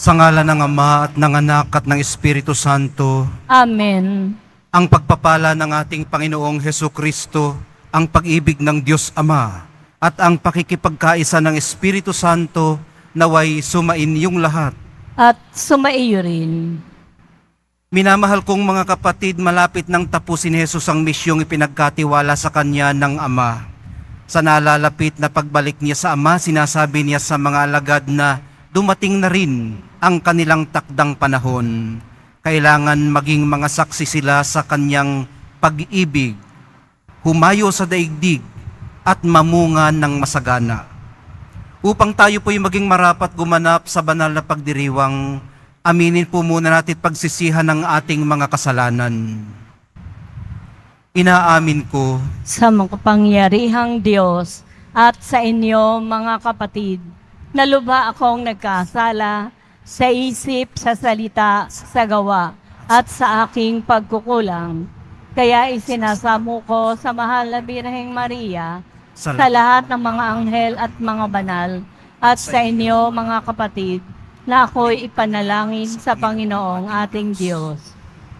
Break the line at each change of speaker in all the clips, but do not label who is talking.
Sa ngalan ng Ama at ng Anak at ng Espiritu Santo,
Amen.
ang pagpapala ng ating Panginoong Hesukristo, ang pag-ibig ng Diyos Ama, at ang pakikipagkaisa ng Espiritu Santo naway sumain yung lahat.
At sumaiyo rin.
Minamahal kong mga kapatid, malapit nang tapusin ni Jesus ang misyong ipinagkatiwala sa kanya ng Ama. Sa nalalapit na pagbalik niya sa Ama, sinasabi niya sa mga alagad na dumating na rin ang kanilang takdang panahon. Kailangan maging mga saksi sila sa kanyang pag-ibig, humayo sa daigdig at mamunga ng masagana. Upang tayo po'y maging marapat gumanap sa banal na pagdiriwang, aminin po muna natin pagsisihan ng ating mga kasalanan. Inaamin ko
Sa makapangyarihang Diyos at sa inyo mga kapatid, na lubha akong nagkasala sa isip, sa salita, sa gawa, at sa aking pagkukulang. Kaya isinasamo ko sa mahal na Birheng Maria, sa lahat ng mga anghel at mga banal, at sa inyo mga kapatid, na ako'y ipanalangin sa Panginoong ating Diyos.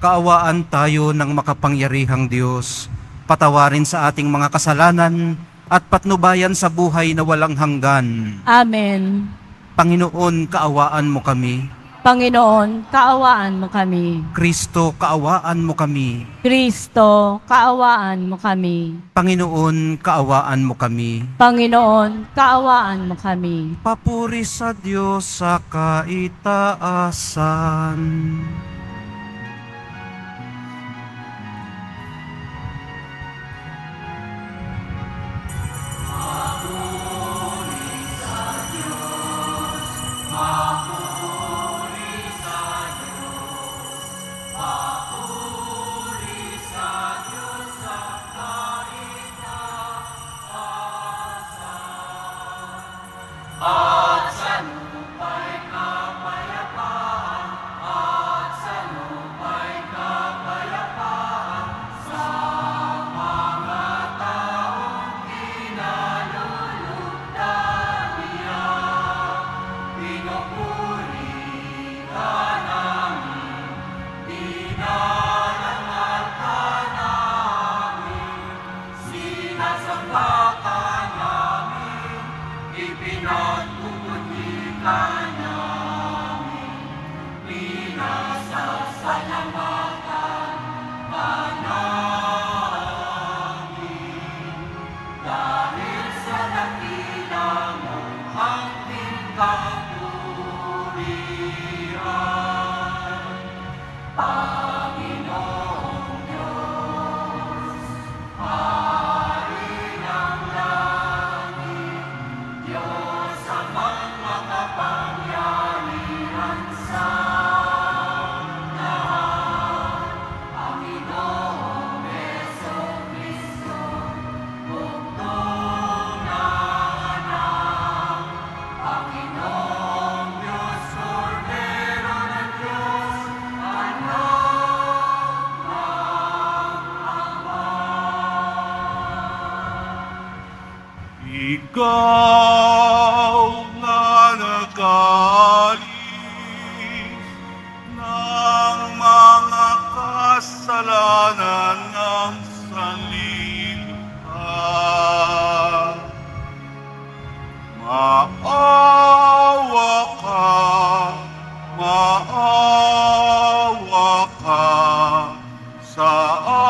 kaawaan tayo ng makapangyarihang Diyos, patawarin sa ating mga kasalanan at patnubayan sa buhay na walang hanggan.
Amen.
Panginoon, kaawaan mo kami.
Panginoon, kaawaan mo kami.
Kristo, kaawaan mo kami.
Kristo, kaawaan mo kami.
Panginoon, kaawaan mo kami.
Panginoon, kaawaan mo kami.
Papuri sa Diyos sa kaitaasan. Ikaw na nag-aalis ng mga kasalanan ng sanlibutan. Maawa ka, maawa ka sa amin.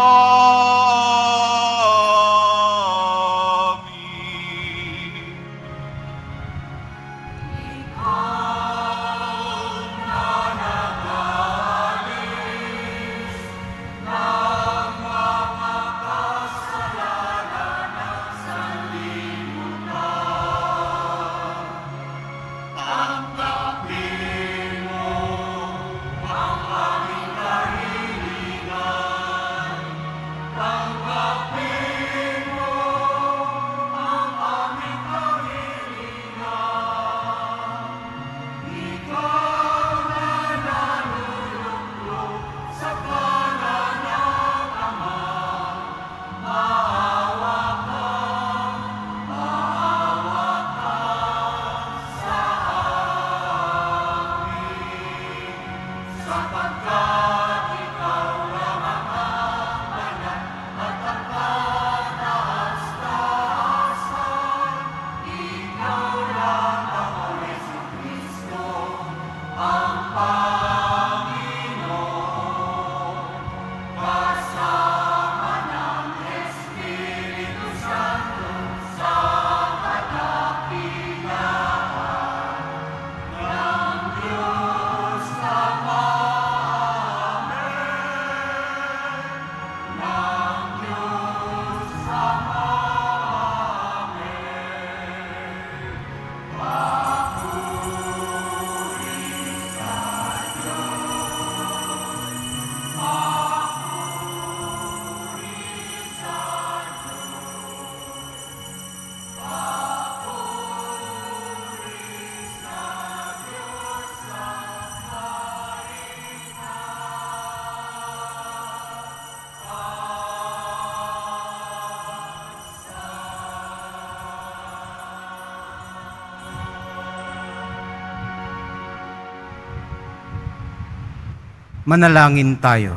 Manalangin tayo.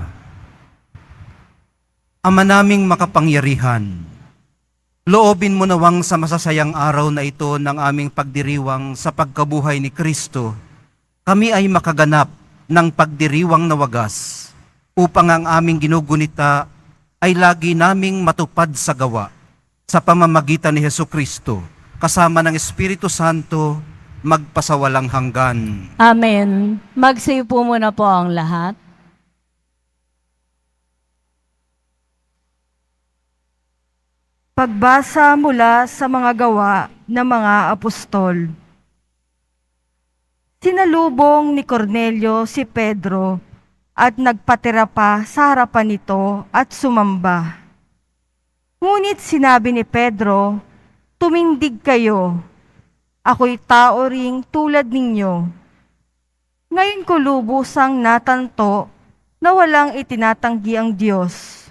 Ama naming makapangyarihan, loobin mo nawang sa masasayang araw na ito ng aming pagdiriwang sa pagkabuhay ni Kristo, kami ay makaganap ng pagdiriwang na wagas, upang ang aming ginugunita ay lagi naming matupad sa gawa, sa pamamagitan ni Hesu Kristo, kasama ng Espiritu Santo, magpasawalang hanggan.
Amen. Magsiupo muna po ang lahat.
Pagbasa mula sa mga gawa ng mga apostol. Sinalubong ni Cornelio si Pedro at nagpatira pa sa harapan nito at sumamba. Ngunit sinabi ni Pedro, "Tumindig kayo, ako'y tao ring tulad ninyo. Ngayon ko lubusang natanto na walang itinatanggi ang Diyos.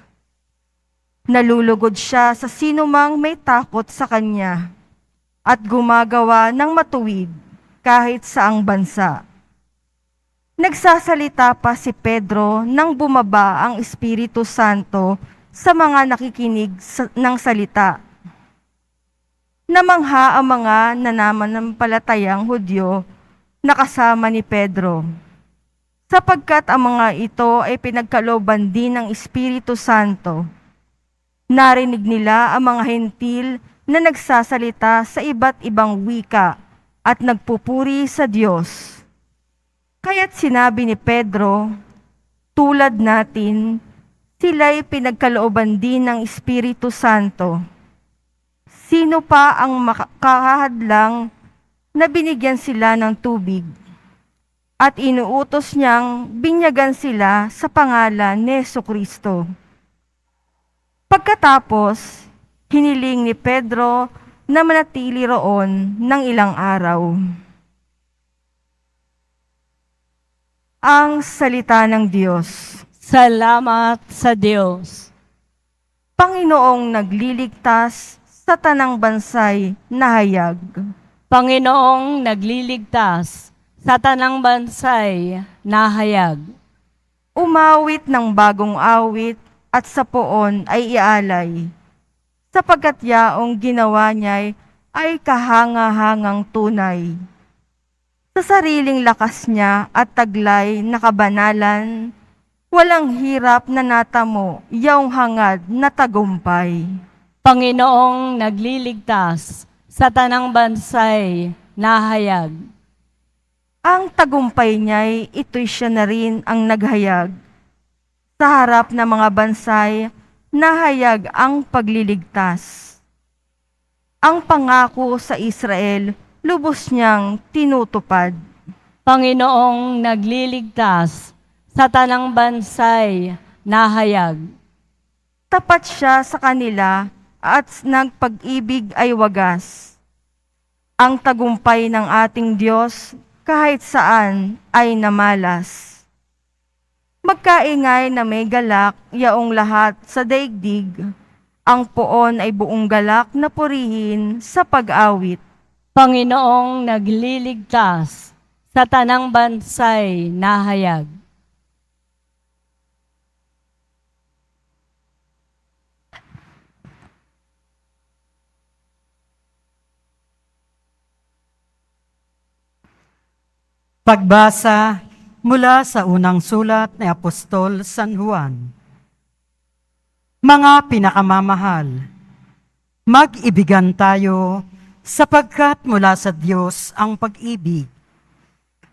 Nalulugod siya sa sinumang may takot sa kanya at gumagawa ng matuwid kahit saang bansa." Nagsasalita pa si Pedro nang bumaba ang Espiritu Santo sa mga nakikinig ng salita. Namangha ang mga nananampalatayang Hudyo na kasama ni Pedro, sapagkat ang mga ito ay pinagkalooban din ng Espiritu Santo. Narinig nila ang mga hentil na nagsasalita sa iba't ibang wika at nagpupuri sa Diyos. Kaya't sinabi ni Pedro, tulad natin, sila'y pinagkalooban din ng Espiritu Santo. Sino pa ang makakahadlang na binigyan sila ng tubig? At inuutos niyang binyagan sila sa pangalan ni Jesucristo. Pagkatapos, hiniling ni Pedro na manatili roon ng ilang araw. Ang salita ng Diyos.
Salamat sa Diyos.
Panginoong nagliligtas sa tanang bansay na hayag.
Panginoong nagliligtas sa tanang bansay na hayag.
Umawit ng bagong awit at sa poon ay ialay, sapagkat yaong ginawa niya'y ay kahanga-hangang tunay. Sa sariling lakas niya at taglay na kabanalan, walang hirap na natamo yaong hangad na tagumpay.
Panginoong nagliligtas sa tanang bansay na hayag.
Ang tagumpay niya'y ito'y siya na rin ang naghayag. Sa harap ng mga bansay, nahayag ang pagliligtas. Ang pangako sa Israel, lubos niyang tinutupad.
Panginoong nagliligtas sa tanang bansay na hayag.
Tapat siya sa kanila at nagpag-ibig ay wagas. Ang tagumpay ng ating Diyos kahit saan ay namalas. Magkaingay na may galak yaong lahat sa daigdig. Ang poon ay buong galak na purihin sa pag-awit.
Panginoong nagliligtas sa tanang bansay na hayag.
Pagbasa mula sa unang sulat ni Apostol San Juan. Mga pinakamamahal, mag-ibigan tayo sapagkat mula sa Diyos ang pag-ibig.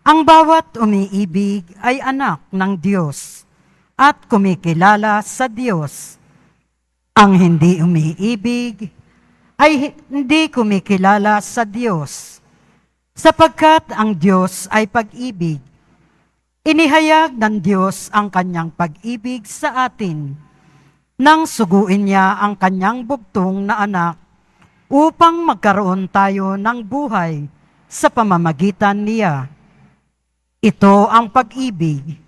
Ang bawat umiibig ay anak ng Diyos at kumikilala sa Diyos. Ang hindi umiibig ay hindi kumikilala sa Diyos, sapagkat ang Diyos ay pag-ibig. Inihayag ng Diyos ang kanyang pag-ibig sa atin nang suguin niya ang kanyang bugtong na anak upang magkaroon tayo ng buhay sa pamamagitan niya. Ito ang pag-ibig.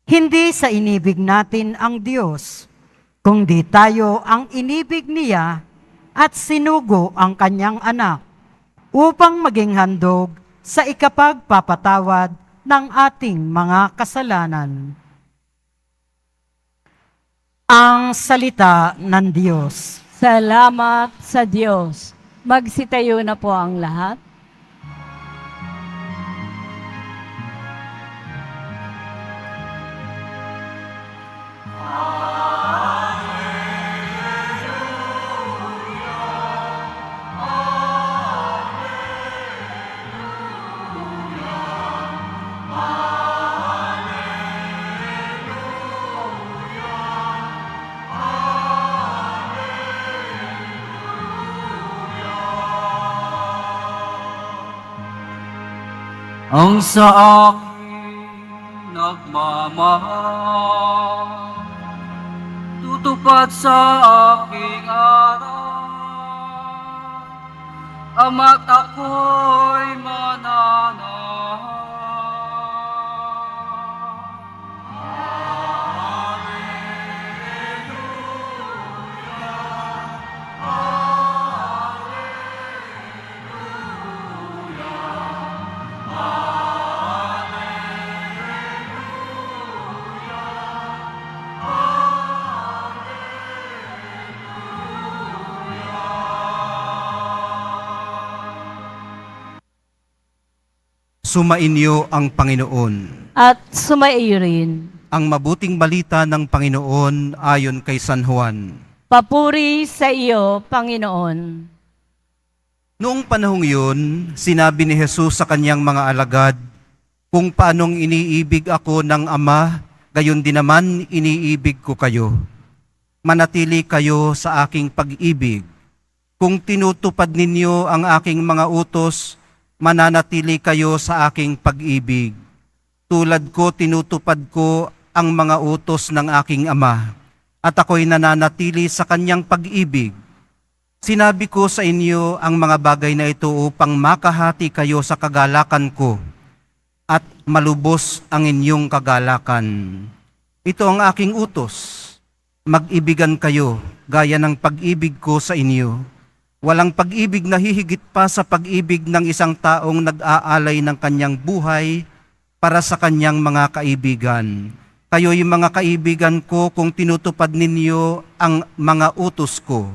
Hindi sa inibig natin ang Diyos, kundi tayo ang inibig niya at sinugo ang kanyang anak upang maging handog sa ikapagpapatawad ng ating mga kasalanan. Ang salita ng Diyos.
Salamat sa Diyos. Magsitayo na po ang lahat.
Ang sa akin nagmamahal, tutupad sa aking aral, ama't ako'y mananahan.
Sumainyo ang Panginoon.
At sumaiyo rin.
Ang mabuting balita ng Panginoon ayon kay San Juan.
Papuri sa iyo, Panginoon.
Noong panahong yun, sinabi ni Jesus sa kanyang mga alagad, kung paanong iniibig ako ng Ama, gayon din naman iniibig ko kayo. Manatili kayo sa aking pag-ibig. Kung tinutupad ninyo ang aking mga utos, mananatili kayo sa aking pag-ibig. Tulad ko, tinutupad ko ang mga utos ng aking Ama, at ako'y nananatili sa kanyang pag-ibig. Sinabi ko sa inyo ang mga bagay na ito upang makahati kayo sa kagalakan ko at malubos ang inyong kagalakan. Ito ang aking utos. Mag-ibigan kayo gaya ng pag-ibig ko sa inyo. Walang pag-ibig na hihigit pa sa pag-ibig ng isang taong nag-aalay ng kanyang buhay para sa kanyang mga kaibigan. Kayo'y mga kaibigan ko kung tinutupad ninyo ang mga utos ko.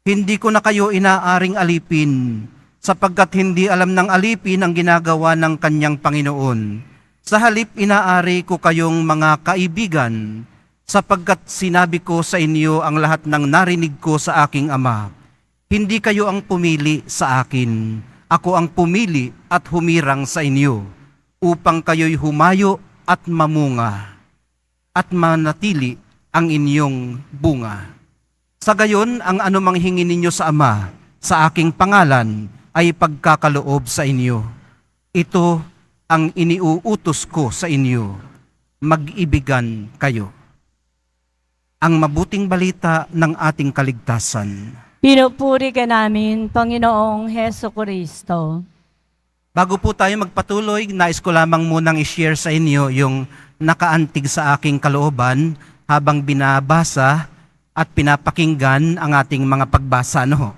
Hindi ko na kayo inaaring alipin, sapagkat hindi alam ng alipin ang ginagawa ng kanyang Panginoon. Sa halip inaari ko kayong mga kaibigan, sapagkat sinabi ko sa inyo ang lahat ng narinig ko sa aking Ama. Hindi kayo ang pumili sa akin, ako ang pumili at humirang sa inyo, upang kayo'y humayo at mamunga, at manatili ang inyong bunga. Sa gayon, ang anumang hingin ninyo sa Ama, sa aking pangalan, ay pagkakaloob sa inyo. Ito ang iniuutos ko sa inyo, mag-ibigan kayo. Ang mabuting balita ng ating kaligtasan.
Pinupuri ka namin, Panginoong Heso Kristo.
Bago po tayo magpatuloy, nais ko lamang munang i-share sa inyo yung nakaantig sa aking kalooban habang binabasa at pinapakinggan ang ating mga pagbasa. No?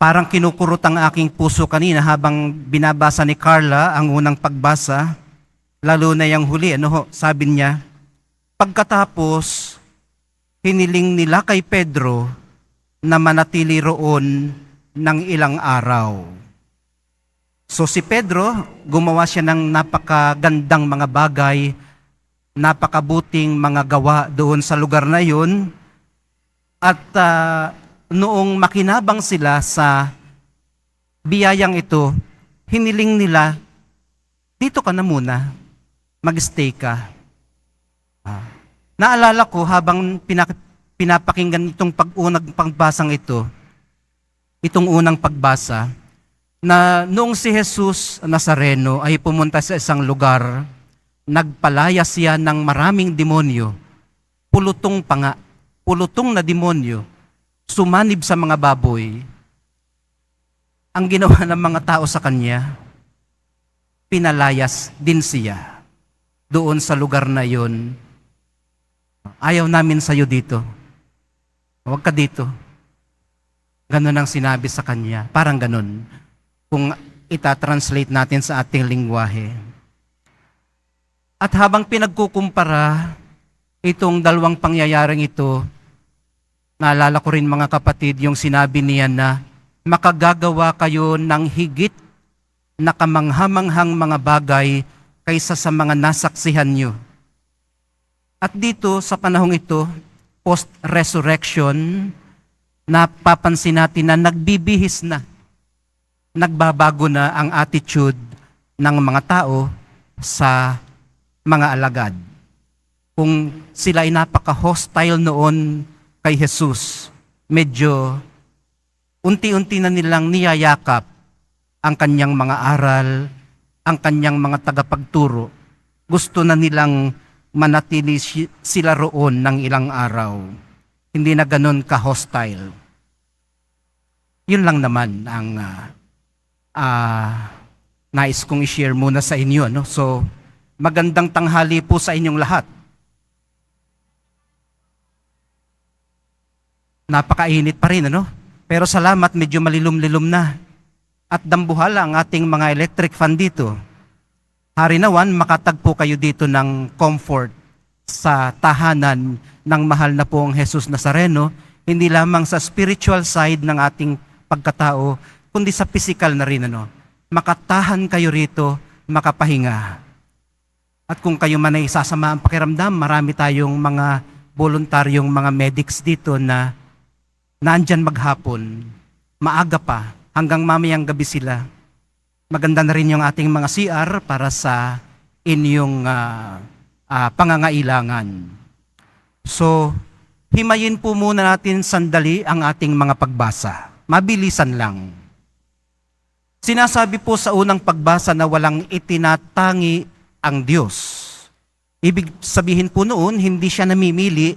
Parang kinukurot ang aking puso kanina habang binabasa ni Carla ang unang pagbasa, lalo na yung huli. Sabi niya, pagkatapos, hiniling nila kay Pedro na manatili roon ng ilang araw. So si Pedro, gumawa siya ng napakagandang mga bagay, napakabuting mga gawa doon sa lugar na yun. At noong makinabang sila sa biyayang ito, hiniling nila, dito ka na muna, mag-stay ka. Naalala ko habang pinapakinggan itong unang pagbasang ito, itong unang pagbasa, na noong si Jesus Nazareno ay pumunta sa isang lugar, nagpalaya siya ng maraming demonyo, pulutong na demonyo, sumanib sa mga baboy. Ang ginawa ng mga tao sa kanya, pinalayas din siya doon sa lugar na yon. Ayaw namin sa'yo dito. Huwag ka dito. Ganon ang sinabi sa kanya. Parang ganon. Kung itatranslate natin sa ating lingwahe. At habang pinagkukumpara itong dalawang pangyayaring ito, naalala ko rin mga kapatid yung sinabi niya na makagagawa kayo ng higit na kamanghamanghang mga bagay kaysa sa mga nasaksihan nyo. At dito sa panahong ito, post-resurrection, napapansin natin na nagbibihis na, nagbabago na ang attitude ng mga tao sa mga alagad. Kung sila ay napaka-hostile noon kay Jesus, medyo unti-unti na nilang niyayakap ang kanyang mga aral, ang kanyang mga tagapagturo. Gusto na nilang manatili sila roon ng ilang araw. Hindi na ganun ka-hostile. Yun lang naman ang nais kong i-share muna sa inyo. No? So, magandang tanghali po sa inyong lahat. Napakainit pa rin, ano? Pero salamat, medyo malilom-lilom na. At dambuhala ang ating mga electric fan dito. Hari nawan, makatagpo kayo dito ng comfort sa tahanan ng mahal na pong Jesus Nazareno, hindi lamang sa spiritual side ng ating pagkatao, kundi sa physical na rin, ano? Makatahan kayo rito, makapahinga. At kung kayo man ay sasama ang pakiramdam, marami tayong mga voluntaryong mga medics dito na nandyan maghapon, maaga pa, hanggang mamayang gabi sila. Maganda na rin yung ating mga CR para sa inyong pangangailangan. So, himayin po muna natin sandali ang ating mga pagbasa. Mabilisan lang. Sinasabi po sa unang pagbasa na walang itinatangi ang Diyos. Ibig sabihin po noon, hindi siya namimili,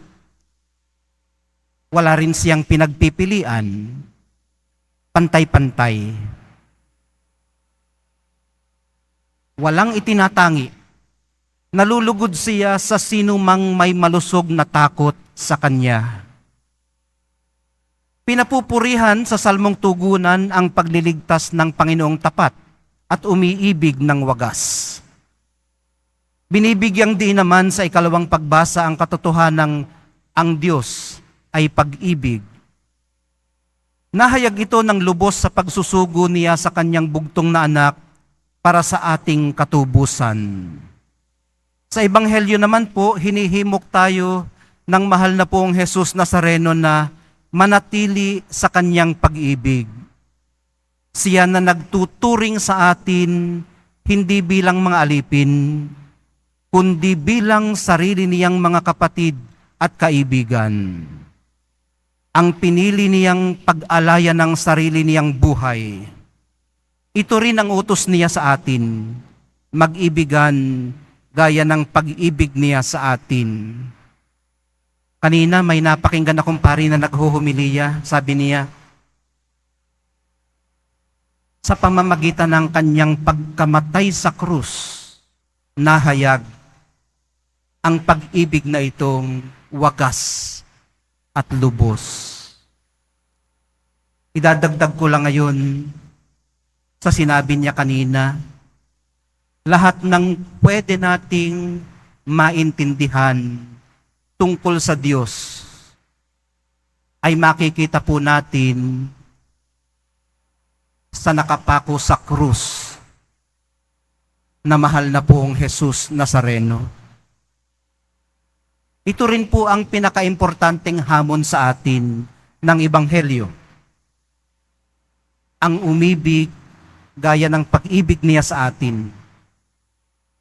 wala rin siyang pinagpipilian, pantay-pantay. Walang itinatangi. Nalulugod siya sa sino mang may malusog na takot sa Kanya. Pinapupurihan sa salmong tugunan ang pagliligtas ng Panginoong tapat at umiibig ng wagas. Binibigyang din naman sa ikalawang pagbasa ang katotohanang ang Diyos ay pag-ibig. Nahayag ito ng lubos sa pagsusugo niya sa kanyang bugtong na anak para sa ating katubusan. Sa Ebanghelyo naman po, hinihimok tayo ng mahal na pong Jesus Nazareno na manatili sa kanyang pag-ibig. Siya na nagtuturing sa atin hindi bilang mga alipin, kundi bilang sarili niyang mga kapatid at kaibigan. Ang pinili niyang pag-alaya ng sarili niyang buhay. Ito rin ang utos niya sa atin, mag-ibigan gaya ng pag-ibig niya sa atin. Kanina may napakinggan akong pari na naghuhumiliya, sabi niya, sa pamamagitan ng kanyang pagkamatay sa krus, nahayag ang pag-ibig na itong wagas at lubos. Idadagdag ko lang ngayon sa sinabi niya kanina, lahat ng pwede nating maintindihan tungkol sa Diyos ay makikita po natin sa nakapako sa krus na mahal na poong Jesus Nazareno. Ito rin po ang pinakaimportanteng hamon sa atin ng Ebanghelyo. Ang umibig gaya ng pag-ibig niya sa atin.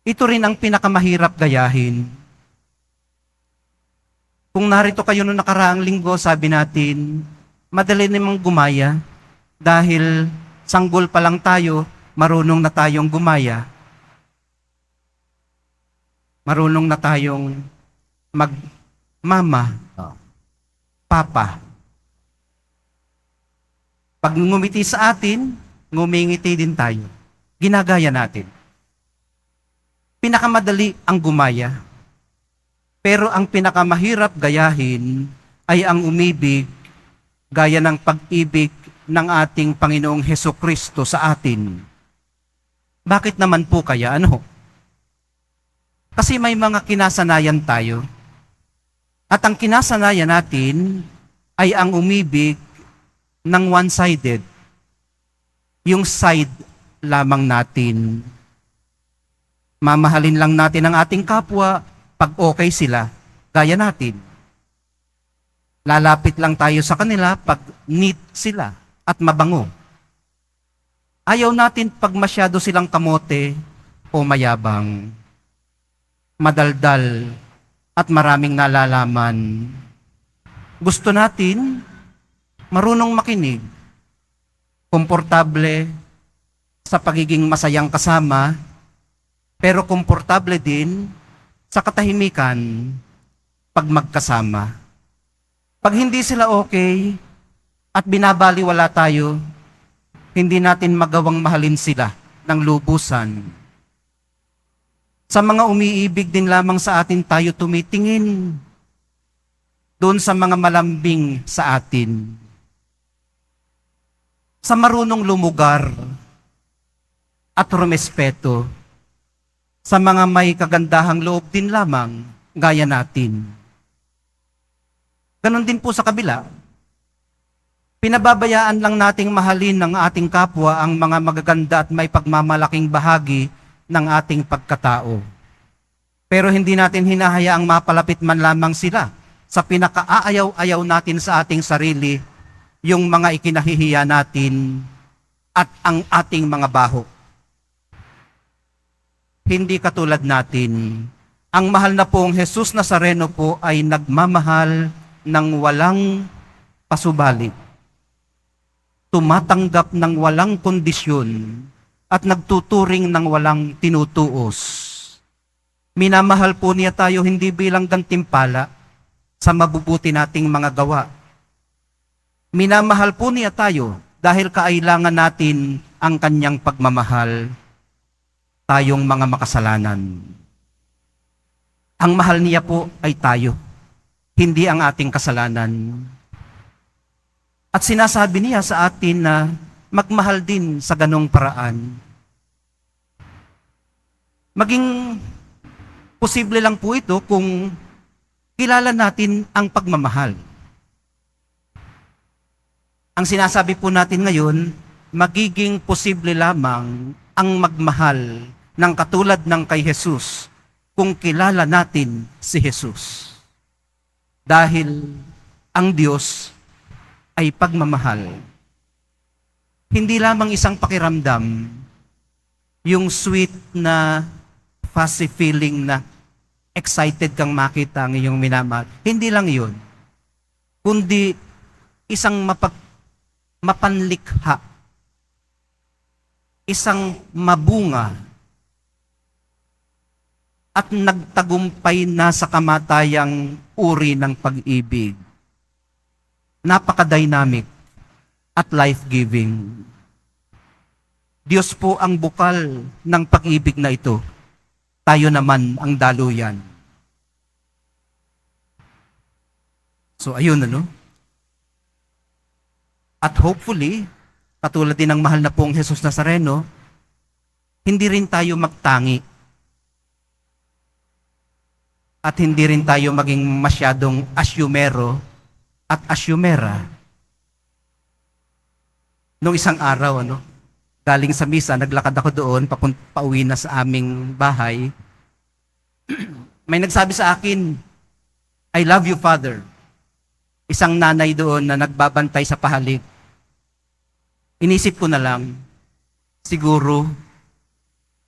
Ito rin ang pinakamahirap gayahin. Kung narito kayo noong nakaraang linggo, sabi natin, madali namang gumaya dahil sanggol pa lang tayo, marunong na tayong gumaya. Marunong na tayong mag-mama, papa. Pag ngumiti sa atin, ngumingiti din tayo. Ginagaya natin. Pinakamadali ang gumaya. Pero ang pinakamahirap gayahin ay ang umibig gaya ng pag-ibig ng ating Panginoong Hesukristo sa atin. Bakit naman po kaya ano? Kasi may mga kinasanayan tayo. At ang kinasanayan natin ay ang umibig ng one-sided. Yung side lamang natin. Mamahalin lang natin ang ating kapwa pag okay sila, gaya natin. Lalapit lang tayo sa kanila pag neat sila at mabango. Ayaw natin pag masyado silang kamote o mayabang, madaldal at maraming nalalaman. Gusto natin marunong makinig, komportable sa pagiging masayang kasama, pero komportable din sa katahimikan pag magkasama. Pag hindi sila okay at binabaliwala tayo, hindi natin magawang mahalin sila ng lubusan. Sa mga umiibig din lamang sa atin tayo tumitingin, doon sa mga malambing sa atin. Sa marunong lumugar at rumespeto, sa mga may kagandahang loob din lamang gaya natin. Ganon din po sa kabila. Pinababayaan lang nating mahalin ng ating kapwa ang mga magaganda at may pagmamalaking bahagi ng ating pagkatao. Pero hindi natin hinahayaang mapalapit man lamang sila sa pinakaayaw-ayaw natin sa ating sarili, yung mga ikinahihiya natin at ang ating mga baho. Hindi katulad natin. Ang mahal na pong Jesus Nazareno po ay nagmamahal ng walang pasubali, tumatanggap ng walang kondisyon, at nagtuturing ng walang tinutuos. Minamahal po niya tayo hindi bilang gantimpala sa mabubuti nating mga gawa. Minamahal po niya tayo dahil kailangan natin ang kanyang pagmamahal, tayong mga makasalanan. Ang mahal niya po ay tayo, hindi ang ating kasalanan. At sinasabi niya sa atin na magmahal din sa ganong paraan. Maging posible lang po ito kung kilala natin ang pagmamahal. Ang sinasabi po natin ngayon, magiging posible lamang ang magmahal ng katulad ng kay Jesus kung kilala natin si Jesus. Dahil ang Diyos ay pagmamahal. Hindi lamang isang pakiramdam, yung sweet na fuzzy feeling na excited kang makita ang iyong minamahal. Hindi lang yun. Kundi isang mapanlikha, isang mabunga, at nagtagumpay na sa kamatayang uri ng pag-ibig. Napaka-dynamic at life-giving. Diyos po ang bukal ng pag-ibig na ito. Tayo naman ang daluyan. So ayun ano. At hopefully, katulad din ng mahal na pong Jesus Nazareno, hindi rin tayo magtangi. At hindi rin tayo maging masyadong asyumero at asyumera. Noong isang araw, galing sa misa, naglakad ako doon, pauwi na sa aming bahay. May nagsabi sa akin, I love you, Father. Isang nanay doon na nagbabantay sa pahalig. Inisip ko na lang, siguro,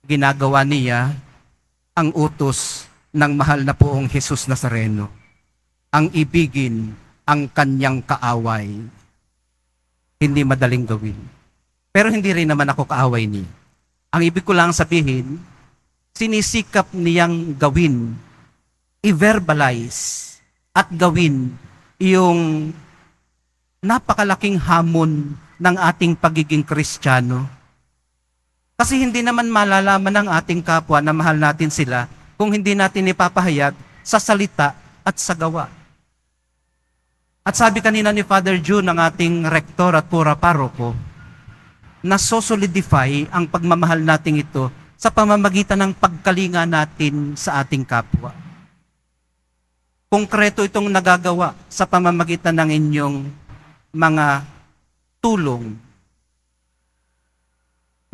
ginagawa niya ang utos ng mahal na poong Jesus Nazareno, ang ibigin ang kanyang kaaway. Hindi madaling gawin. Pero hindi rin naman ako kaaway niya. Ang ibig ko lang sabihin, sinisikap niyang gawin, i-verbalize, at gawin yung napakalaking hamon ng ating pagiging Kristiyano. Kasi hindi naman malalaman ng ating kapwa na mahal natin sila kung hindi natin ipapahayag sa salita at sa gawa. At sabi kanina ni Father June, ng ating rektor at pura paroko, na so solidify ang pagmamahal nating ito sa pamamagitan ng pagkalinga natin sa ating kapwa. Konkreto itong nagagawa sa pamamagitan ng inyong mga tulong,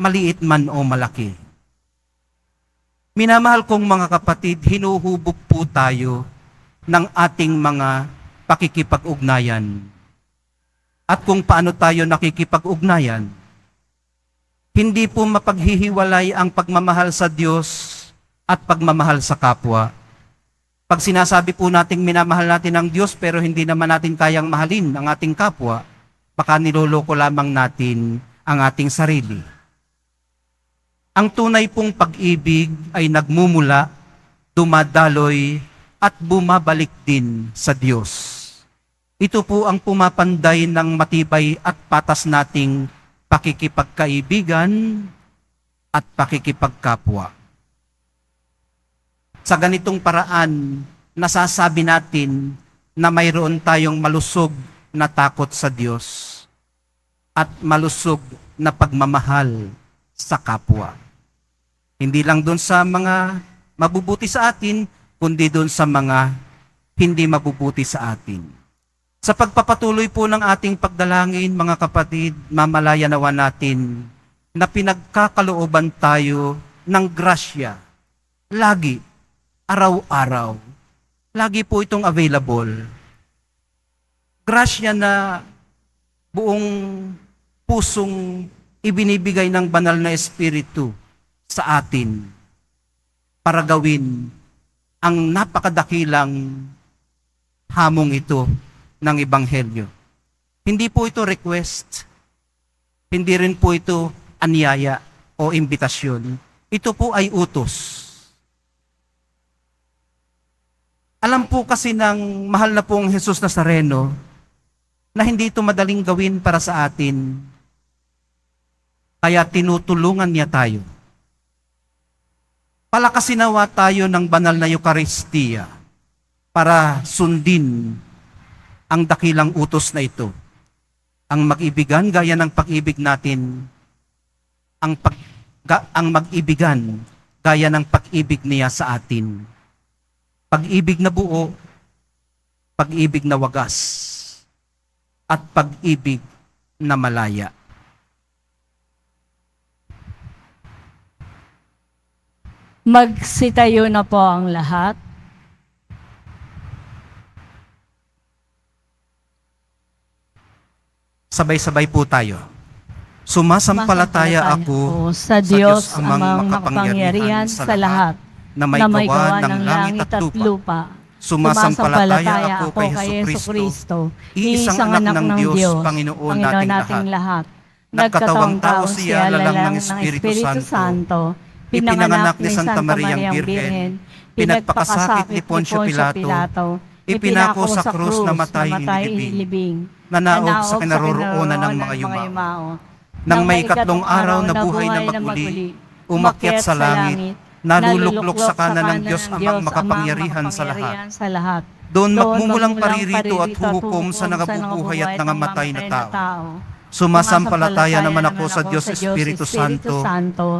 maliit man o malaki. Minamahal kong mga kapatid, hinuhubog po tayo ng ating mga pakikipag-ugnayan. At kung paano tayo nakikipag-ugnayan, hindi po mapaghihiwalay ang pagmamahal sa Diyos at pagmamahal sa kapwa. Pag sinasabi po nating minamahal natin ang Diyos pero hindi naman natin kayang mahalin ang ating kapwa, baka niloloko lamang natin ang ating sarili. Ang tunay pong pag-ibig ay nagmumula, dumadaloy, at bumabalik din sa Diyos. Ito po ang pumapanday ng matibay at patas nating pakikipagkaibigan at pakikipagkapwa. Sa ganitong paraan, nasasabi natin na mayroon tayong malusog na takot sa Diyos at malusog na pagmamahal sa kapwa. Hindi lang doon sa mga mabubuti sa atin, kundi doon sa mga hindi mabubuti sa atin. Sa pagpapatuloy po ng ating pagdalangin, mga kapatid, mamalaya nawa natin na pinagkakalooban tayo ng grasya. Lagi, araw-araw. Lagi po itong available. Grasya na buong pusong ibinibigay ng banal na Espiritu sa atin para gawin ang napakadakilang hamong ito ng Ebanghelyo. Hindi po ito request, hindi rin po ito anyaya o imbitasyon. Ito po ay utos. Alam po kasi ng mahal na pong Jesus Nazareno na hindi ito madaling gawin para sa atin, kaya tinutulungan niya tayo. Palakasin nawa tayo ng banal na Eucharistia para sundin ang dakilang utos na ito. Ang mag-ibigan gaya ng pag-ibig natin, ang mag-ibigan gaya ng pag-ibig niya sa atin. Pag-ibig na buo, pag-ibig na wagas, at pag-ibig na malaya.
Magsitayo na po ang lahat.
Sabay-sabay po tayo. Sumasampalataya ako
sa Diyos
amang
amang makapangyarihan sa lahat
na may gawa ng langit at lupa. Sumasampalataya ako kay Jesucristo, iisang anak ng Diyos, Panginoon nating lahat. Nagkatawang tao siya, lalang ng Espiritu Santo, pinanganak ni Santa Mariang Birhen, pinagpakasakit ni Poncio Pilato, ipinako sa krus na matay inilibing, nanaog sa kinaroroonan ng mga yumao. Nang may ikatlong araw na buhay na maguli, umakyat sa langit, naluluklok sa kanan ng Diyos amang makapangyarihan sa lahat. Doon magmumulang paririto at huhukom sa nangabubuhay at nangamatay na tao. Sumasampalataya naman ako sa Diyos Espiritu Santo,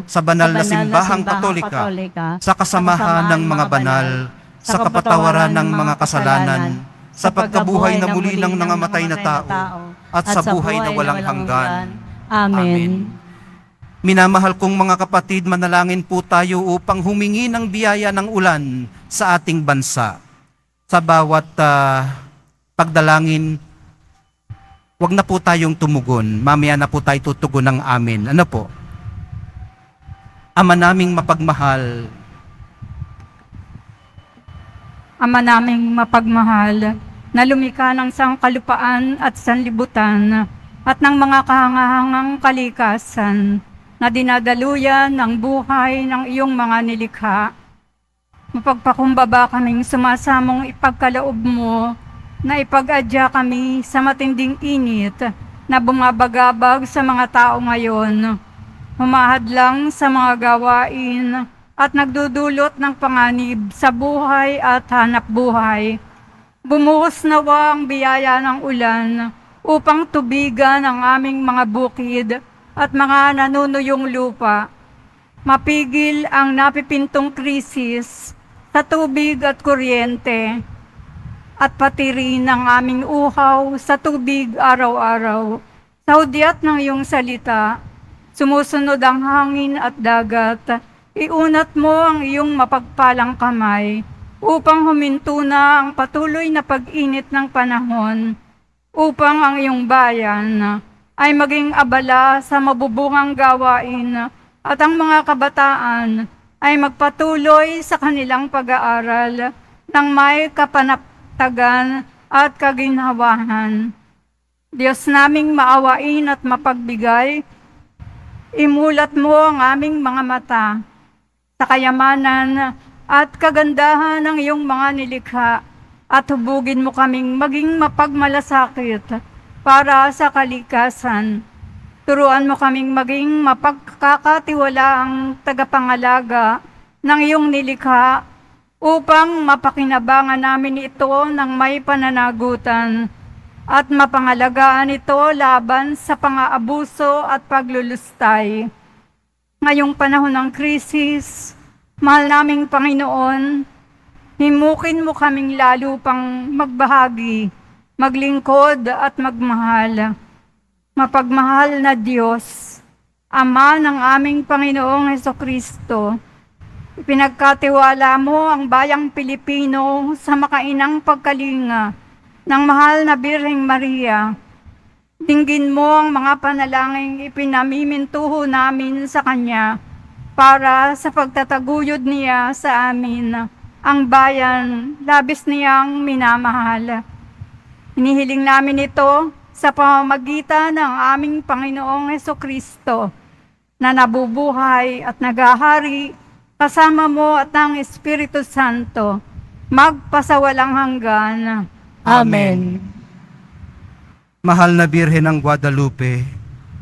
sa banal na simbahang katolika, sa kasamahan ng mga banal, sa kapatawaran ng mga kasalanan, sa pagkabuhay na muli ng nangamatay na tao, at sa buhay na walang hanggan. Amen. Minamahal kong mga kapatid, manalangin po tayo upang humingi ng biyaya ng ulan sa ating bansa. Sa bawat pagdalangin, wag na po tayong tumugon. Mamaya na po tayo tutugon ng amen. Ano po? Ama naming mapagmahal,
Ama naming mapagmahal, na lumikha ng sangkalupaan at sanlibutan at ng mga kahangahangang kalikasan na dinadaluyan ng buhay ng iyong mga nilikha. Mapagpakumbaba kaming sumasamong ipagkaloob mo na ipag-adya kami sa matinding init na bumabagabag sa mga tao ngayon, humahadlang sa mga gawain at nagdudulot ng panganib sa buhay at hanap buhay. Bumuhos nawa ang biyaya ng ulan upang tubigan ang aming mga bukid at mga nanunuyong lupa. mapigil ang napipintong krisis sa tubig at kuryente, at pati rin ang aming uhaw sa tubig araw-araw. Sa hudyat ng iyong salita, sumusunod ang hangin at dagat. Iunat mo ang iyong mapagpalang kamay upang huminto na ang patuloy na pag-init ng panahon, upang ang iyong bayan ay maging abala sa mabubungang gawain at ang mga kabataan ay magpatuloy sa kanilang pag-aaral ng may kapanatagan at kaginhawahan. Diyos naming maawain at mapagbigay, imulat mo ang aming mga mata sa kayamanan at kagandahan ng iyong mga nilikha, at hubugin mo kaming maging mapagmalasakit para sa kalikasan. Turuan mo kaming maging mapagkakatiwalaang tagapangalaga ng iyong nilikha upang mapakinabangan namin ito ng may pananagutan at mapangalagaan ito laban sa pang-aabuso at paglulustay. Ngayong panahon ng krisis, mahal naming Panginoon, himukin mo kaming lalo pang magbahagi, maglingkod at magmahal. Mapagmahal na Diyos, Ama ng aming Panginoong Hesukristo, ipinagkatiwala mo ang bayang Pilipino sa makainang pagkalinga ng mahal na Birheng Maria. Dinggin mo ang mga panalangin ipinamimintuho namin sa Kanya para sa pagtataguyod niya sa amin, ang bayan labis niyang minamahal. Hinihiling namin ito sa pamamagitan ng aming Panginoong Hesukristo na nabubuhay at naghahari kasama mo at ang Espiritu Santo, magpasawalang hanggan.
Amen.
Mahal na Birhen ng Guadalupe,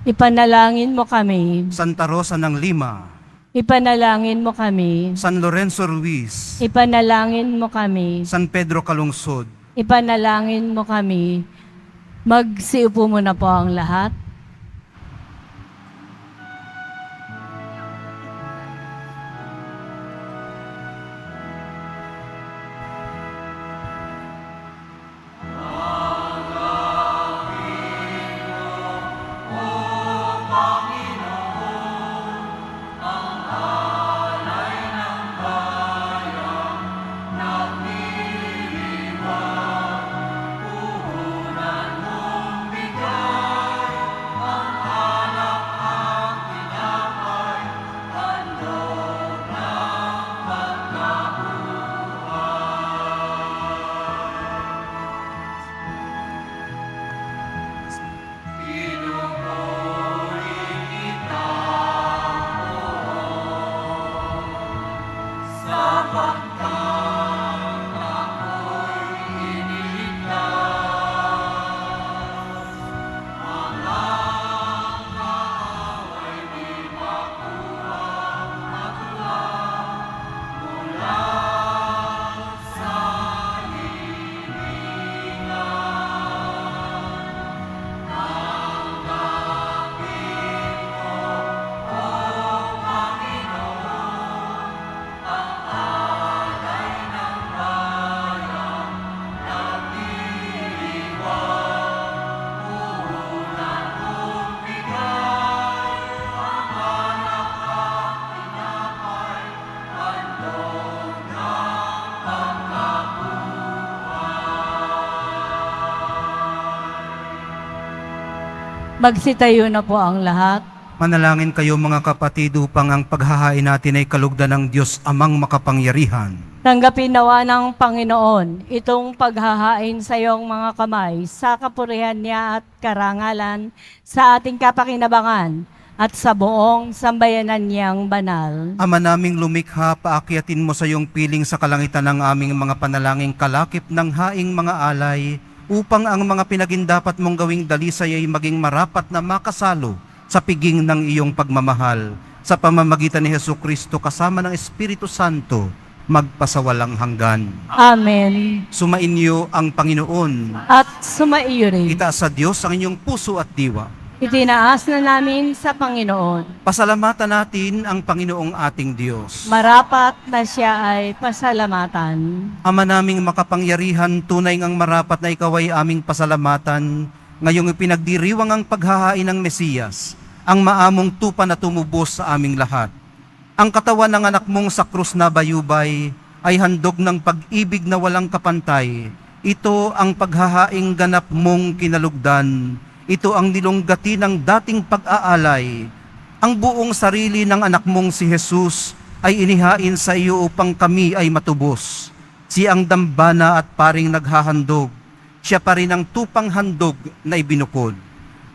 Ipanalangin mo kami.
Santa Rosa ng Lima,
Ipanalangin mo kami.
San Lorenzo Ruiz,
Ipanalangin mo kami.
San Pedro Calungsod,
Ipanalangin mo kami. Magsiupo muna po ang lahat. Magsitayo na po ang lahat.
manalangin kayo mga kapatid upang ang paghahain natin ay kalugdan ng Diyos Amang makapangyarihan.
Tanggapin nawa ng Panginoon itong paghahain sa iyong mga kamay sa kapurihan niya at karangalan sa ating kapakinabangan at sa buong sambayanan niyang banal.
Ama naming lumikha, paakyatin mo sa iyong piling sa kalangitan ng aming mga panalangin kalakip ng haing mga alay, upang ang mga pinagindapat mong gawing dalisay ay maging marapat na makasalo sa piging ng iyong pagmamahal. Sa pamamagitan ni Hesukristo kasama ng Espiritu Santo, magpasawalang hanggan.
Amen.
Sumainyo ang Panginoon.
At sumaiyo rin.
Itaas sa Diyos ang inyong puso at diwa.
Itinaas na namin sa Panginoon.
Pasalamatan natin ang Panginoong ating Diyos.
Marapat na siya ay pasalamatan.
Ama naming makapangyarihan, tunay ngang marapat na ikaw ay aming pasalamatan. Ngayong ipinagdiriwang ang paghahain ng Mesiyas, ang maamong tupa na tumubos sa aming lahat. Ang katawan ng anak mong sa krus na bayubay ay handog ng pag-ibig na walang kapantay. Ito ang paghahaing ganap mong kinalugdan. Ito ang nilunggati ng dating pag-aalay. Ang buong sarili ng anak mong si Jesus ay inihain sa iyo upang kami ay matubos. Siya ang dambana at paring naghahandog. Siya pa rin ang tupang handog na ibinukod.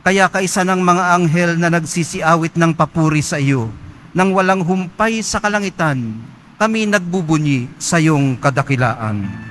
Kaya kaisa ng mga anghel na nagsisiawit ng papuri sa iyo, nang walang humpay sa kalangitan, kami nagbubunyi sa iyong kadakilaan.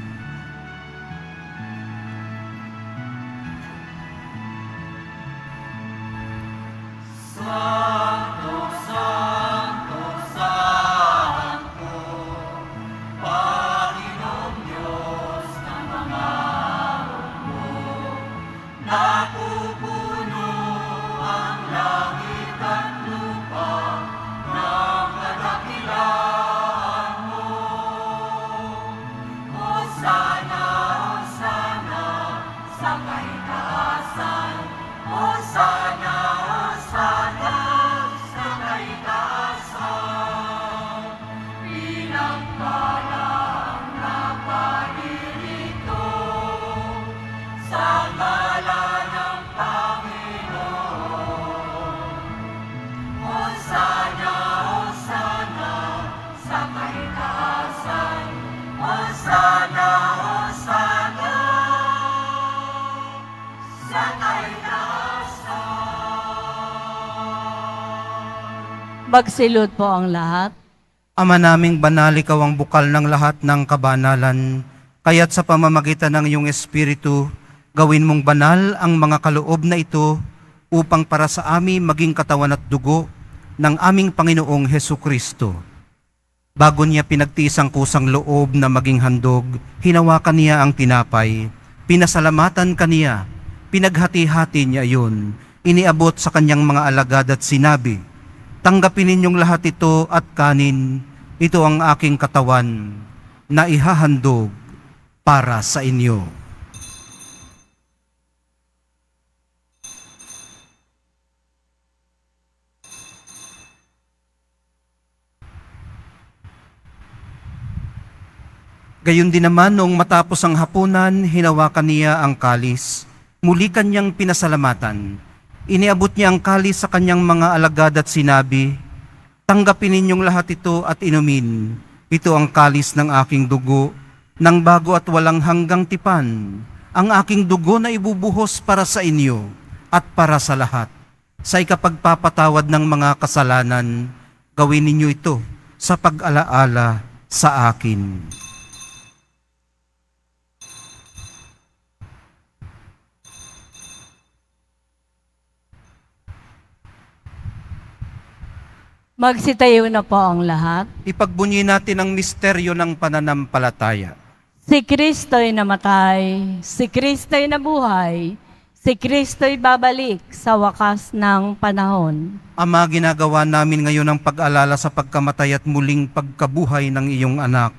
Magsilod po ang lahat.
Ama naming banal, ikaw ang bukal ng lahat ng kabanalan. Kaya't sa pamamagitan ng iyong Espiritu, gawin mong banal ang mga kaloob na ito upang para sa amin maging katawan at dugo ng aming Panginoong Hesukristo. Bago niya pinagtiis ang kusang loob na maging handog, hinawakan niya ang tinapay, pinasalamatan kaniya, pinaghati-hati niya iyon, iniabot sa kanyang mga alagad at sinabi, "Tanggapin ninyong lahat ito at kanin, ito ang aking katawan na ihahandog para sa inyo." Gayon din naman noong matapos ang hapunan, hinawakan niya ang kalis. Muli kanyang pinasalamatan. Iniabot niya ang kalis sa kanyang mga alagad at sinabi, "Tanggapin ninyong lahat ito at inumin. Ito ang kalis ng aking dugo, ng bago at walang hanggang tipan. Ang aking dugo na ibubuhos para sa inyo at para sa lahat. Sa ikapagpapatawad ng mga kasalanan, gawin ninyo ito sa pag-alaala sa akin."
Magsitayo na po ang lahat.
Ipagbunyi natin ang misteryo ng pananampalataya.
Si Kristo'y namatay, si Kristo'y nabuhay, si Kristo'y babalik sa wakas ng panahon.
Ama, ginagawa namin ngayon ang pag-alala sa pagkamatay at muling pagkabuhay ng iyong anak.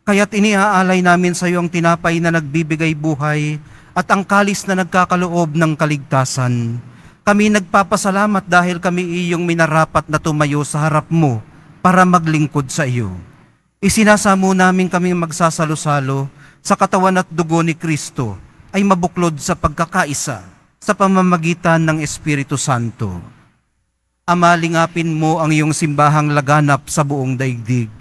Kaya't iniaalay namin sa iyo ang tinapay na nagbibigay buhay at ang kalis na nagkakaloob ng kaligtasan. Kami nagpapasalamat dahil kami iyong minarapat na tumayo sa harap mo para maglingkod sa iyo. Isinasamo namin kaming magsasalo-salo sa katawan at dugo ni Kristo ay mabuklod sa pagkakaisa sa pamamagitan ng Espiritu Santo. Ama, lingapin mo ang iyong simbahang laganap sa buong daigdig.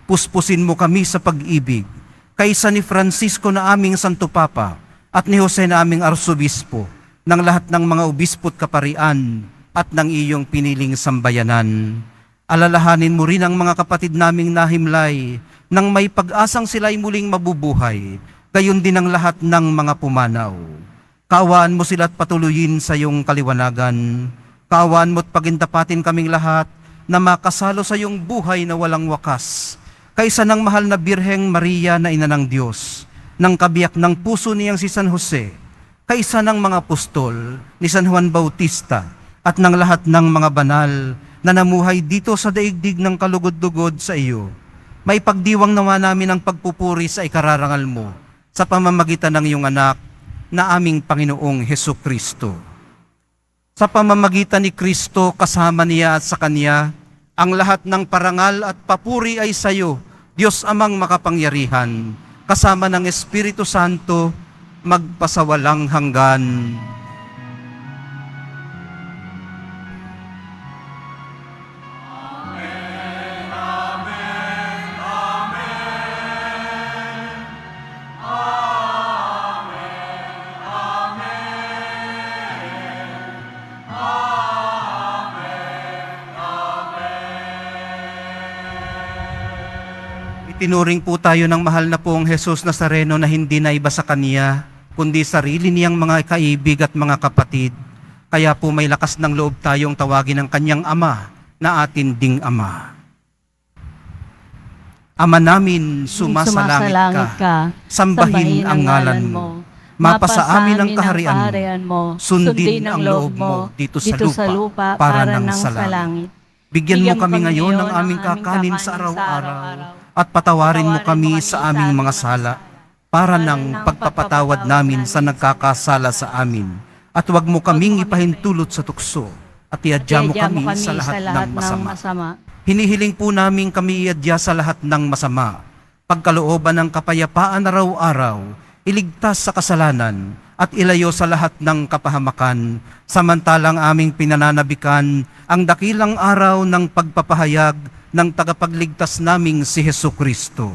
Puspusin mo kami sa pag-ibig, kaysa ni Francisco na aming Santo Papa at ni Jose na aming Arsobispo, ng lahat ng mga obispo't kaparian at ng iyong piniling sambayanan. Alalahanin mo rin ang mga kapatid naming nahimlay nang may pag-asang sila'y muling mabubuhay, gayon din ang lahat ng mga pumanaw. Kaawaan mo sila at patuloyin sa iyong kaliwanagan. Kaawaan mo't pagintapatin kaming lahat na makasalo sa iyong buhay na walang wakas, kaysa ng mahal na Birheng Maria na ina ng Diyos, ng kabiyak ng puso niyang si San Jose, kaysa ng mga apostol ni San Juan Bautista at ng lahat ng mga banal na namuhay dito sa daigdig ng kalugod-lugod sa iyo. May pagdiwang nawa namin ang pagpupuri sa ikararangal mo sa pamamagitan ng iyong anak na aming Panginoong Hesus Kristo. Sa pamamagitan ni Kristo kasama niya at sa Kanya, ang lahat ng parangal at papuri ay sa iyo, Diyos Amang makapangyarihan, kasama ng Espiritu Santo, magpasawalang hanggan. Itinuring po tayo ng mahal na pong Jesus Nazareno na hindi na iba sa Kanya, kundi sarili niyang mga kaibig at mga kapatid. Kaya po may lakas ng loob tayong tawagin ng Kanyang Ama na atin ding Ama. Ama namin, sumasalangit ka, sambahin ang ngalan mo. Mapasa amin ang kaharian mo, sundin ang loob mo dito sa lupa para ng sa langit. Bigyan mo kami ngayon ng aming kakanin sa araw-araw at patawarin mo kami sa aming mga sala para ng pagpapatawad namin sa nagkakasala sa amin. At huwag mo kaming ipahintulot sa tukso at iadya mo kami sa lahat ng masama. Hinihiling po namin kami iadya sa lahat ng masama. Pagkalooban ng kapayapaan araw-araw, iligtas sa kasalanan at ilayo sa lahat ng kapahamakan, samantalang aming pinananabikan ang dakilang araw ng pagpapahayag ng tagapagligtas naming si Hesukristo.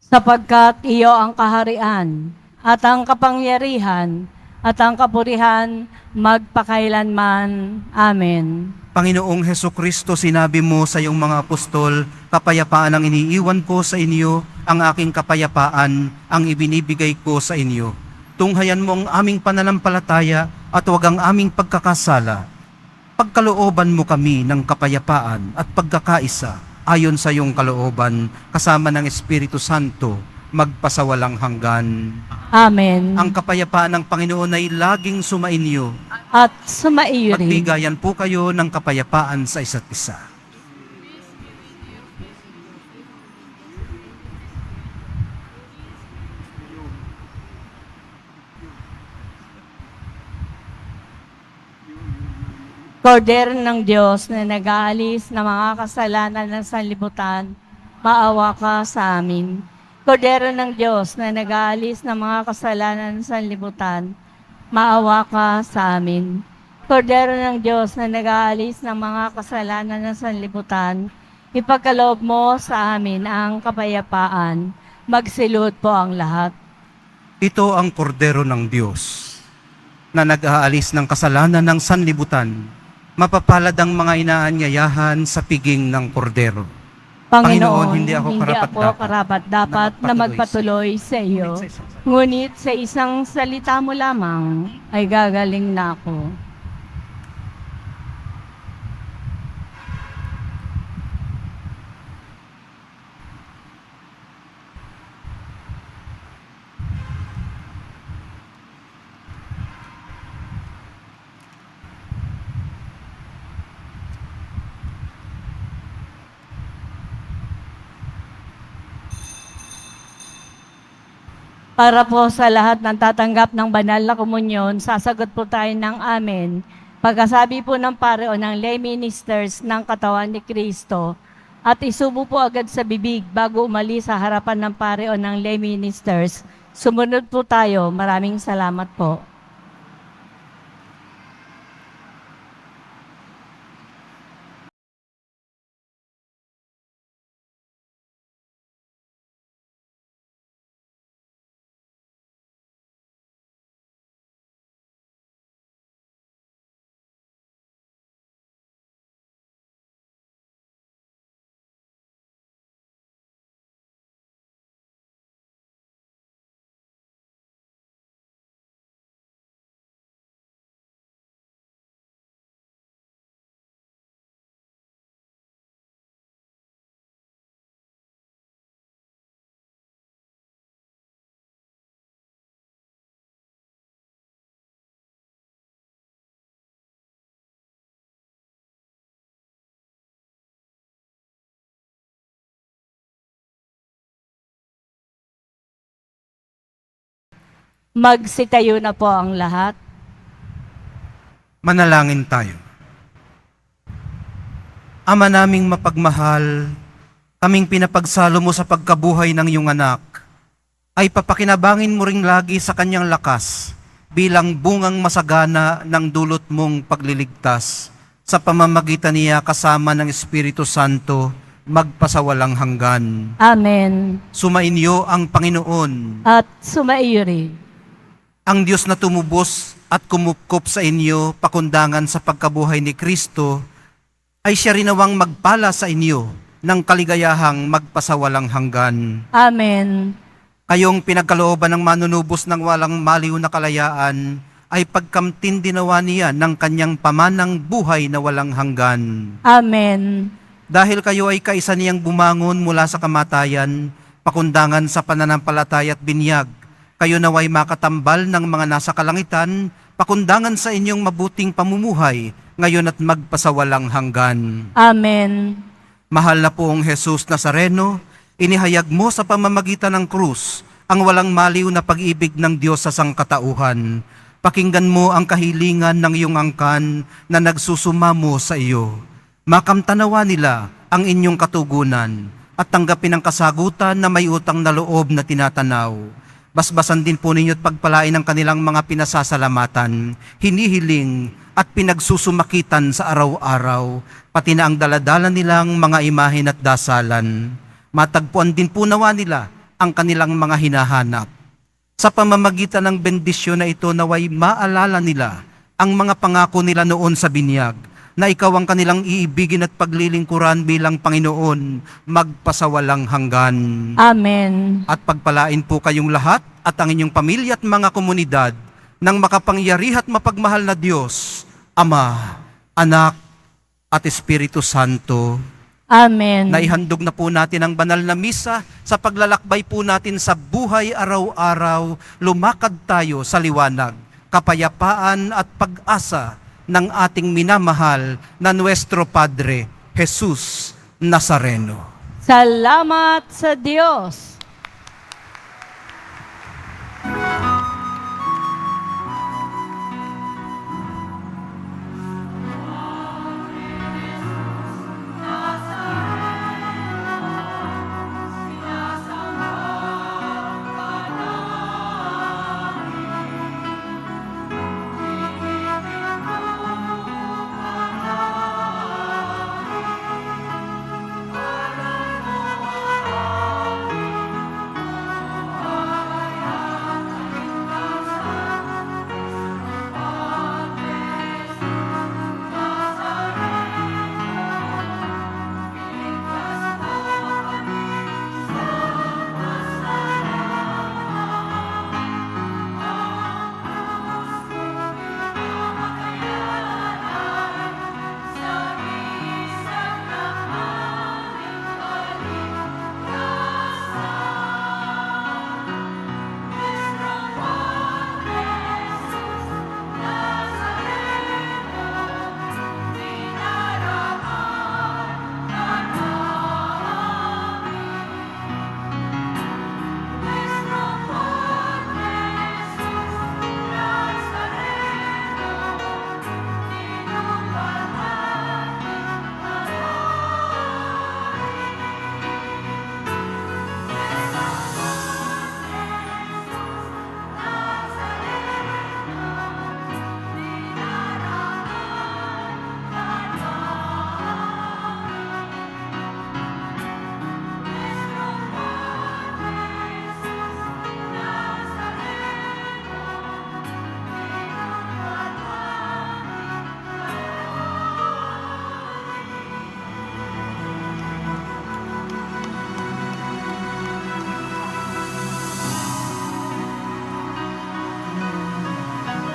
Sapagkat iyo ang kaharian at ang kapangyarihan at ang kapurihan magpakailanman. Amen.
Panginoong Hesukristo, sinabi mo sa iyong mga apostol, kapayapaan ang iniiwan ko sa inyo, ang aking kapayapaan ang ibinibigay ko sa inyo. Tunghayan mo ang aming pananampalataya at huwag ang aming pagkakasala. Pagkalooban mo kami ng kapayapaan at pagkakaisa ayon sa iyong kalooban, kasama ng Espiritu Santo, magpasawalang hanggan.
Amen.
Ang kapayapaan ng Panginoon ay laging sumainyo.
At sumaiyo rin.
Magbigayan po kayo ng kapayapaan sa isa't isa.
Kordero ng Diyos na nag-aalis ng mga kasalanan ng sanlibutan, maawa ka sa amin. Kordero ng Diyos na nag-aalis ng mga kasalanan ng sanlibutan, maawa ka sa amin. Kordero ng Diyos na nag-aalis ng mga kasalanan ng sanlibutan, ipagkaloob mo sa amin ang kapayapaan. Magsilod po ang lahat.
Ito ang kordero ng Diyos na nag-aalis ng kasalanan ng sanlibutan. Mapapalad ang mga inaanyayahan sa piging ng kordero. Panginoon, hindi ako
karapat-dapat na magpatuloy sa iyo. Ngunit sa isang salita mo lamang ay gagaling na ako. Para po sa lahat ng tatanggap ng banal na komunyon, sasagot po tayo ng amen. Pagkasabi po ng pare o ng lay ministers ng katawan ni Kristo, at isubo po agad sa bibig bago umalis sa harapan ng pare o ng lay ministers. Sumunod po tayo. Maraming salamat po. Magsitayo na po ang lahat.
Manalangin tayo. Ama naming mapagmahal, kaming pinapagsalo mo sa pagkabuhay ng iyong anak, ay papakinabangin mo ring lagi sa kanyang lakas bilang bungang masagana ng dulot mong pagliligtas sa pamamagitan niya kasama ng Espiritu Santo magpasawalang hanggan.
Amen.
Sumainyo ang Panginoon,
At sumaiyo rin.
ang Diyos na tumubos at kumupkop sa inyo pakundangan sa pagkabuhay ni Kristo, ay siya rin nawang magpala sa inyo ng kaligayahang magpasawalang hanggan.
Amen.
Kayong pinagkalooban ng manunubos ng walang maliw na kalayaan, ay pagkamtin dinawa niya ng kanyang pamanang buhay na walang hanggan.
Amen.
Dahil kayo ay kaisa niyang bumangon mula sa kamatayan, pakundangan sa pananampalataya at binyag, kayo naway makatambal ng mga nasa kalangitan, pakundangan sa inyong mabuting pamumuhay, ngayon at magpasawalang hanggan.
Amen.
Mahal na poong Jesus Nazareno, inihayag mo sa pamamagitan ng krus ang walang maliw na pag-ibig ng Diyos sa sangkatauhan. Pakinggan mo ang kahilingan ng iyong angkan na nagsusumamo sa iyo. Makamtanawa nila ang inyong katugunan at tanggapin ang kasagutan na may utang na loob na tinatanaw. Basbasan din po ninyo at pagpalain ang kanilang mga pinasasalamatan, hinihiling at pinagsusumakitan sa araw-araw, pati na ang daladala nilang mga imahin at dasalan. Matagpuan din po nawa nila ang kanilang mga hinahanap. Sa pamamagitan ng bendisyon na ito naway maalala nila ang mga pangako nila noon sa binyag, na ikaw ang kanilang iibigin at paglilingkuran bilang Panginoon, magpasawalang hanggan.
Amen.
At pagpalain po kayong lahat at ang inyong pamilya at mga komunidad ng makapangyari at mapagmahal na Diyos, Ama, Anak, at Espiritu Santo.
Amen.
Naihandog na po natin ang banal na misa sa paglalakbay po natin sa buhay araw-araw, lumakad tayo sa liwanag, kapayapaan at pag-asa ng ating minamahal na Nuestro Padre, Jesus Nazareno.
Salamat sa Diyos.